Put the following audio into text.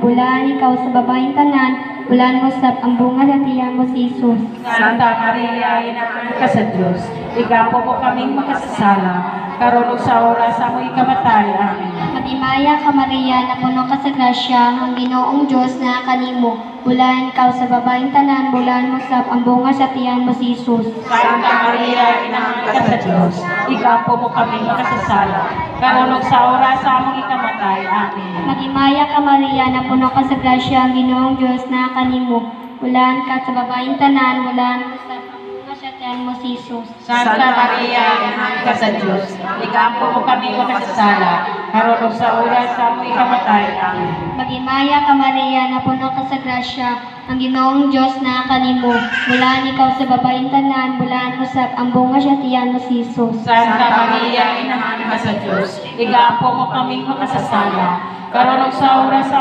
bulaan ikaw sa babaeng tanan, bulaan mo sab ang bunga sa tiyan mo si Jesus. Santa Maria, inaanak ka sa Diyos, igapo mo kaming makasasala, karon ug sa oras sa among ikamatay. Amen. Maghimaya ka Maria, napuno ka sa grasya, ang Ginoong Diyos na kanimo. Bulaan ikaw sa babaeng tanan, bulaan mo sab ang bunga sa tiyan mo si Jesus. Santa Maria, inaanak ka sa Diyos, igapo mo kaming makasasala, karon ug sa oras sa among ikamatay. Amen. Maghimaya ka Maria, napuno ka sa grasya, ang Ginoong Diyos na kanimo. Bulaan ka sa babaeng tanan, bulaan mo sab ang bunga sa tiyan mo si Jesus. Santa Maria, inaanak ka sa Diyos, igapo mo kaming makasasala, karon ug sa oras sa among ikamatay. Amen. Maghimaya ka Maria, napuno ka sa grasya, ang Ginoong Diyos na kanimo. Bulaan ikaw sa babaeng tanan, bulaan mo sab ang bunga sa tiyan mo si Jesus. Santa Maria, inaanak ka sa Diyos, igapo mo kaming makasasala, karon ug sa oras sa